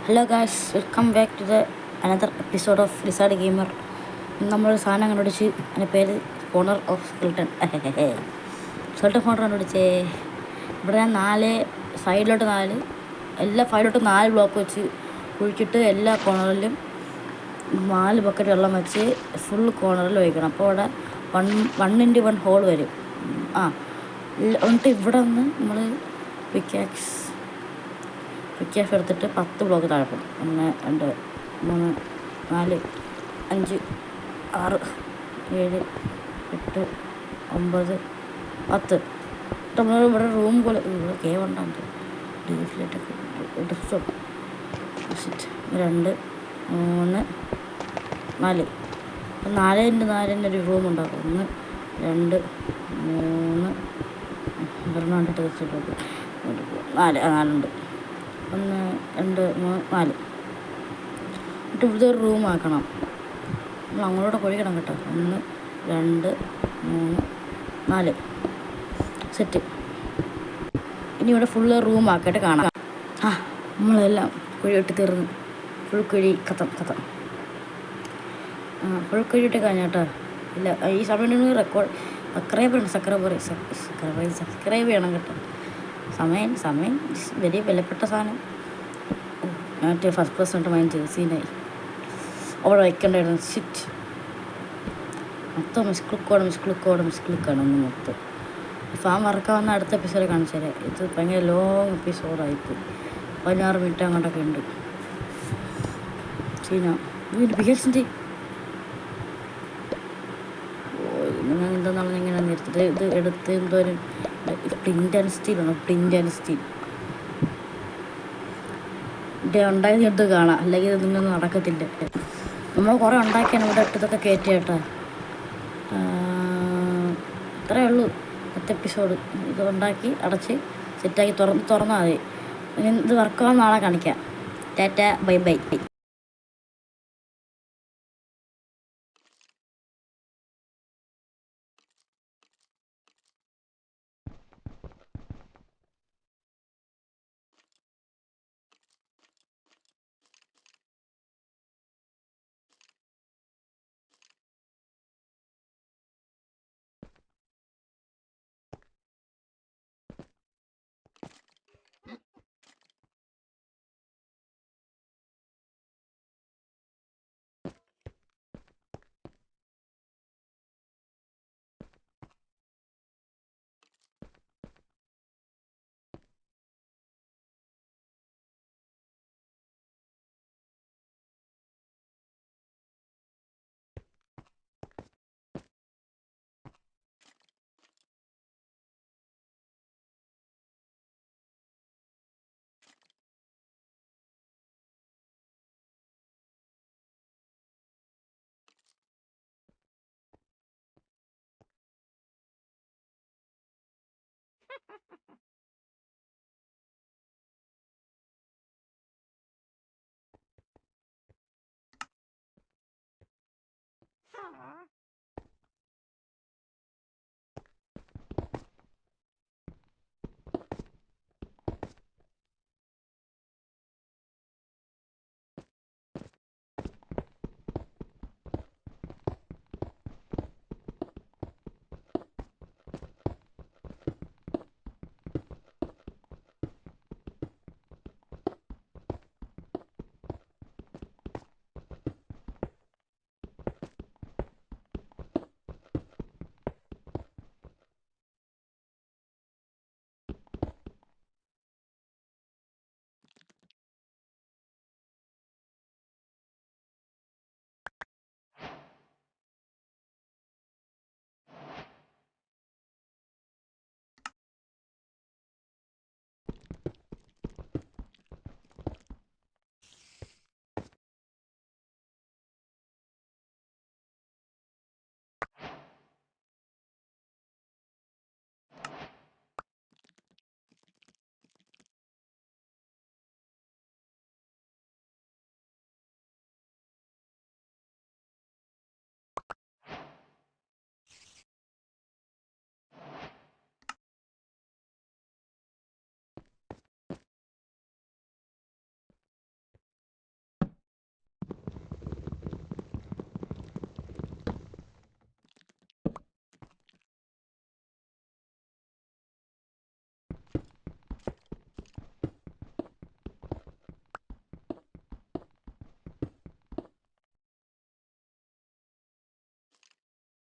Hello guys, welcome back to the another episode of lizard gamer. നമ്മൾ സാധനം കണ്ടുപിടിച്ച് അതിൻ്റെ പേര് phoner of skeleton. Skeleton phoner കണ്ടുപിടിച്ചേ. ഇവിടെ ഞാൻ സൈഡിലോട്ട് എല്ലാ സൈഡിലോട്ട് 4 ബ്ലോക്ക് വെച്ച് കുഴിച്ചിട്ട് എല്ലാ കോർണറിലും 4 ബക്കറ്റ് വെള്ളം വെച്ച് ഫുൾ കോർണറിൽ ഒഴിക്കണം. അപ്പോൾ അവിടെ 1x1 ഹോൾ വരും. എന്നിട്ട് ഇവിടെ നിന്ന് നമ്മൾ പിക്കാക്സ് എടുത്തിട്ട് 10 ബ്ലോക്ക് താഴെപ്പെടും. 1 2 3 4 5 6 7 8 9 10. നമ്മൾ ഇവിടെ റൂം പോലെ ഇവിടെ കേവ് ഉണ്ടാകും. ഡീഫിലേറ്റൊക്കെ 2 3 4 4x4 ഒരു റൂം ഉണ്ടാകും. 1 2 3 4 4 1 2 3 4. എന്നിട്ട് ഇവിടുത്തെ ഒരു റൂം ആക്കണം. നമ്മൾ അങ്ങോട്ട് കൊഴിക്കണം കേട്ടോ. 1 2 3 4 സെറ്റ്. ഇനി ഇവിടെ ഫുള്ള് റൂം ആക്കിയിട്ട് കാണാം. നമ്മളെല്ലാം കുഴിയിട്ട് തീർന്ന് ഫുൾ കുഴി കത്തം ഫുൾ കുഴിയിട്ട് കഴിഞ്ഞാട്ടോ. ഇല്ല, ഈ സമയം റെക്കോർഡ് സബ്സ്ക്രൈബ് ചെയ്യണം കേട്ടോ. സമയം വലിയ വിലപ്പെട്ട സാധനം. മറ്റേ ഫസ്റ്റ് പേഴ്സൺ മൈൻഡ് ചെയ്ത് സീനായി അവിടെ വയ്ക്കേണ്ടായിരുന്നു. സിറ്റ് മൊത്തം മിസ്ക്ലിക്കാണ് ഒന്ന് മൊത്തം. ഫാം വറക്കാവുന്ന അടുത്ത എപ്പിസോഡ് കാണിച്ചു തരാം. ഇത് ഭയങ്കര ലോങ് എപ്പിസോഡായിപ്പോയി. 16 മിനിറ്റ് അങ്ങോട്ടൊക്കെ ഉണ്ട്. സീന ബിഹേഴ്സിൻ്റെ ഞാൻ എന്താണെന്നാണ് ഇങ്ങനെ നിർത്തിയത്. ഇത് എടുത്ത് എന്തോരം പ്രിൻ്റ് ആൻഡ് സ്റ്റീൽ ഉണ്ടാക്കി എടുത്ത് കാണാം. അല്ലെങ്കിൽ ഇതൊന്നും നടക്കത്തില്ല. നമ്മൾ കുറേ ഉണ്ടാക്കിയാണ് ഇവിടെ ഇട്ടതൊക്കെ കയറ്റി കേട്ടോ. ഇത്രയേ ഉള്ളൂ 10 എപ്പിസോഡ്. ഇത് ഉണ്ടാക്കി അടച്ച് സെറ്റാക്കി തുറന്നാൽ മതി. ഇനി ഇത് വർക്കാവുന്ന നാളെ കാണിക്കാം. ടാറ്റ, ബൈ.